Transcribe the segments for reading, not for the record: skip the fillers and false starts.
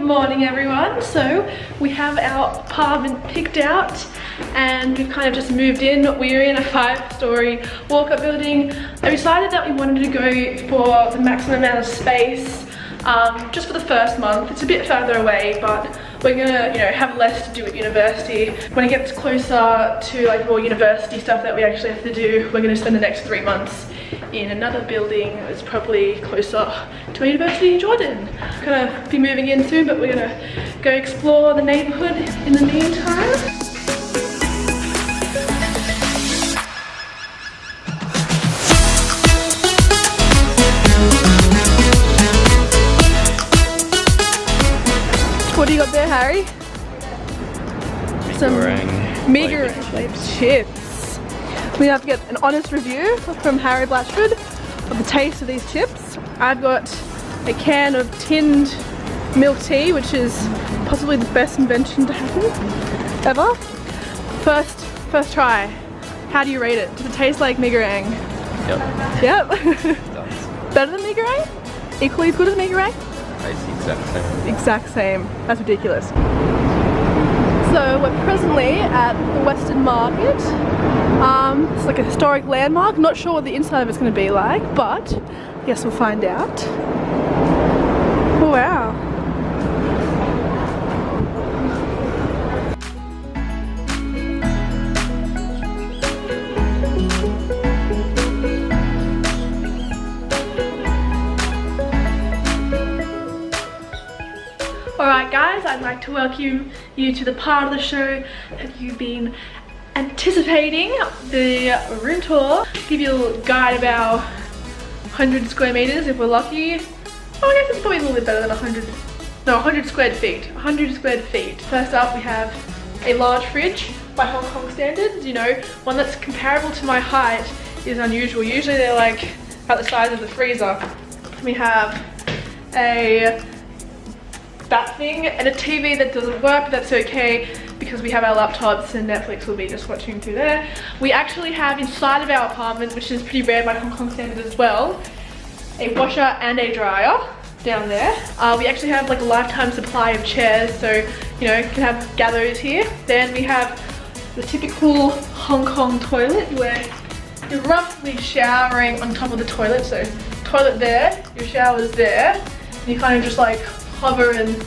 morning everyone. So we have our apartment picked out and we've kind of just moved in. We're in a 5-story walk-up building. I decided that we wanted to go for the maximum amount of space just for the first month. It's a bit further away, but we're gonna, have less to do at university. When it gets closer to like more university stuff that we actually have to do, we're gonna spend the next 3 months in another building that's probably closer to a university in Jordan. We're gonna be moving in soon, but we're gonna go explore the neighborhood in the meantime. What do you got there, Harry? Some meager chips. We have to get an honest review from Harry Blatchford of the taste of these chips. I've got a can of tinned milk tea, which is possibly the best invention to happen ever. First try. How do you rate it? Does it taste like mee goreng? Yep. It does. Better than mee goreng? Equally as good as mee goreng? Tastes the exact same. Exact same. That's ridiculous. So we're presently at the Western Market. It's like a historic landmark. Not sure what the inside of it's going to be like, but I guess we'll find out. Oh, wow. Alright guys, I'd like to welcome you to the part of the show that you've been anticipating, the room tour. Give you a little guide about 100 square meters if we're lucky. Oh, I guess it's probably a little bit better than 100 square feet. 100 square feet. First up we have a large fridge by Hong Kong standards. One that's comparable to my height is unusual. Usually they're like about the size of the freezer. We have that thing and a TV that doesn't work, but that's okay because we have our laptops and Netflix will be just watching through there. We actually have inside of our apartment, which is pretty rare by Hong Kong standards as well, a washer and a dryer down there. We actually have like a lifetime supply of chairs, so you can have gatherers here. Then we have the typical Hong Kong toilet where you're roughly showering on top of the toilet. So toilet there, your shower's there, and you kind of just like hover and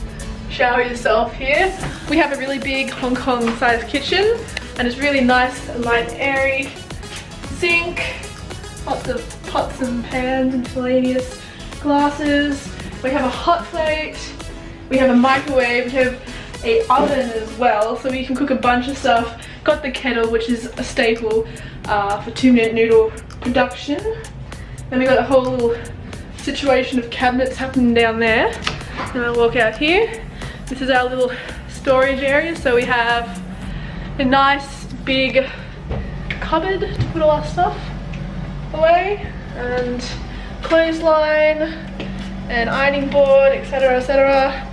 shower yourself here. We have a really big Hong Kong sized kitchen and it's really nice and light and airy. Sink, lots of pots and pans and miscellaneous glasses. We have a hot plate, we have a microwave, we have a oven as well, so we can cook a bunch of stuff. Got the kettle, which is a staple for 2-minute noodle production. Then we got a whole little situation of cabinets happening down there. And I'll walk out here. This is our little storage area. So we have a nice big cupboard to put all our stuff away, and clothesline, and ironing board, etc, etc.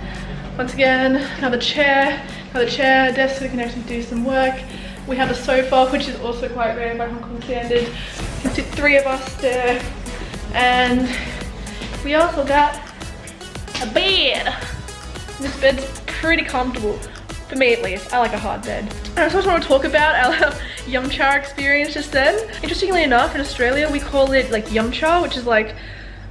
Once again, another chair, desk so we can actually do some work. We have a sofa, which is also quite rare by Hong Kong standards. You can sit 3 of us there. And we also got a bed. This bed's pretty comfortable, for me at least. I like a hard bed. And I just want to talk about our yum cha experience just then. Interestingly enough, in Australia we call it like yum cha, which is like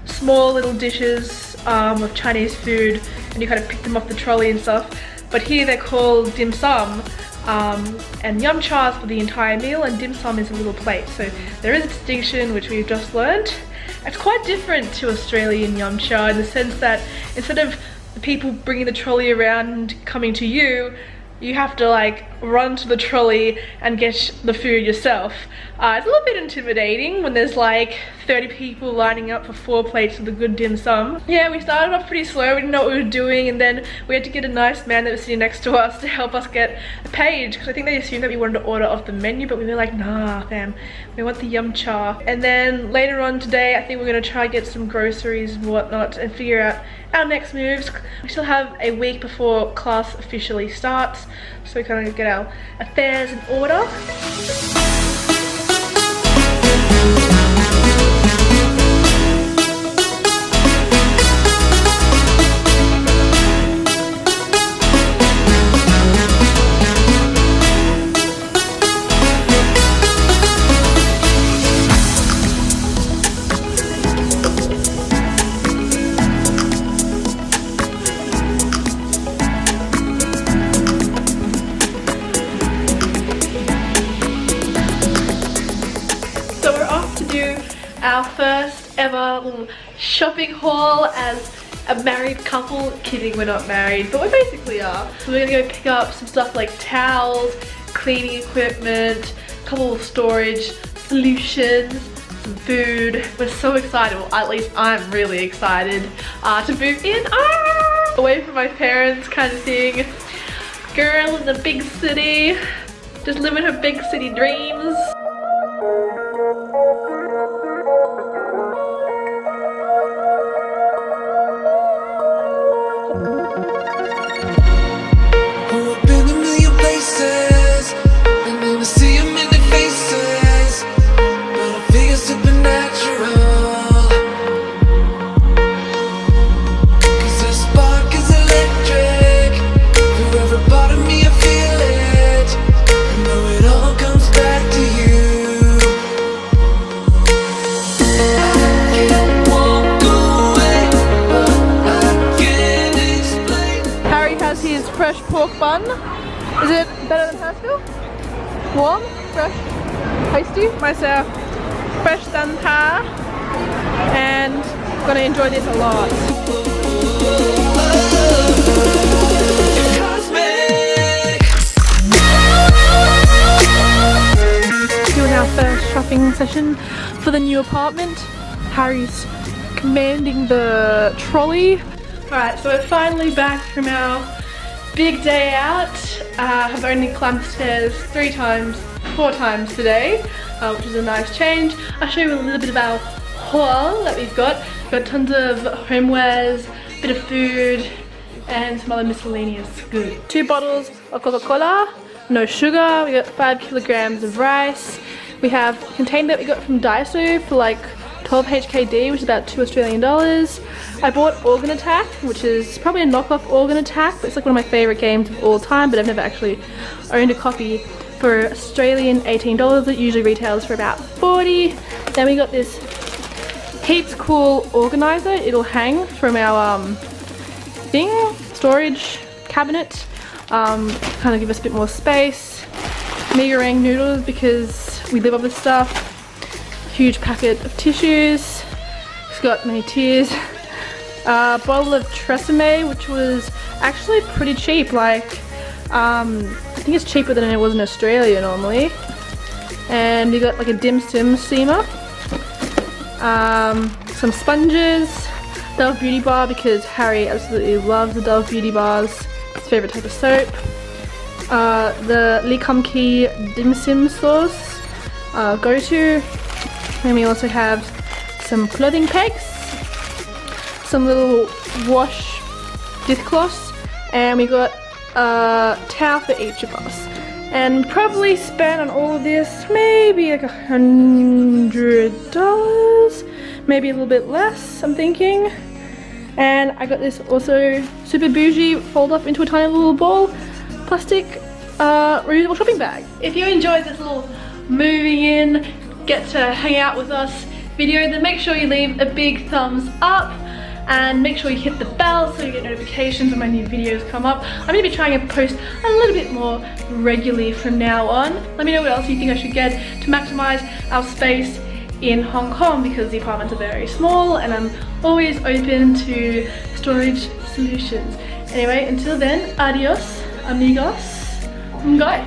small little dishes of Chinese food, and you kind of pick them off the trolley and stuff. But here they're called dim sum, and yum cha is for the entire meal and dim sum is a little plate. So there is a distinction which we've just learned. It's quite different to Australian yum cha in the sense that instead of the people bringing the trolley around and coming to you, you have to like run to the trolley and get the food yourself. It's a little bit intimidating when there's like 30 people lining up for 4 plates of the good dim sum. Yeah, we started off pretty slow, we didn't know what we were doing, and then we had to get a nice man that was sitting next to us to help us get a page, because I think they assumed that we wanted to order off the menu, but we were like, nah fam, we want the yum cha. And then later on today, I think we're gonna try get some groceries and whatnot and figure out our next moves. We still have a week before class officially starts, so we kind of get our affairs in order. our first ever little shopping haul as a married couple. Kidding, we're not married, but we basically are. So we're gonna go pick up some stuff like towels, cleaning equipment, a couple of storage solutions, some food. We're so excited, well at least I'm really excited to move in. Away from my parents kind of thing. Girl in the big city, just living her big city dreams. Fresh pork bun. Is it better than Hurstville? Warm? Fresh? Tasty? Myself. Fresh than her. And I'm gonna enjoy this a lot. Doing our first shopping session for the new apartment. Harry's commanding the trolley. Alright, so we're finally back from our big day out. I've only climbed the stairs 4 times today, which is a nice change. I'll show you a little bit of our haul that we've got. We've got tons of homewares, a bit of food, and some other miscellaneous goods. 2 bottles of Coca-Cola, no sugar. We got 5 kilograms of rice. We have a container that we got from Daiso for like 12 HKD, which is about $2 Australian. I bought Organ Attack, which is probably a knockoff Organ Attack, but it's like one of my favourite games of all time, but I've never actually owned a copy. For Australian $18, it usually retails for about 40. Then we got this heaps cool organizer. It'll hang from our storage cabinet, kind of give us a bit more space. Mee goreng noodles because we live off this stuff. Huge packet of tissues. It's got many tears. A bottle of Tresemme, which was actually pretty cheap. Like, I think it's cheaper than it was in Australia normally. And we got like a dim sum steamer. Some sponges. Dove Beauty Bar because Harry absolutely loves the Dove Beauty Bars. His favourite type of soap. The Lee Kum Kee dim sum sauce. Go-to. And we also have some clothing pegs, some little wash dishcloths, and we got a towel for each of us. And probably spent on all of this maybe like $100, maybe a little bit less, I'm thinking. And I got this also super bougie, fold up into a tiny little ball, plastic reusable shopping bag. If you enjoyed this little moving in, get to hang out with us video, then make sure you leave a big thumbs up and make sure you hit the bell so you get notifications when my new videos come up. I'm going to be trying to post a little bit more regularly from now on. Let me know what else you think I should get to maximize our space in Hong Kong because the apartments are very small and I'm always open to storage solutions. Anyway, until then, adios amigos, bye.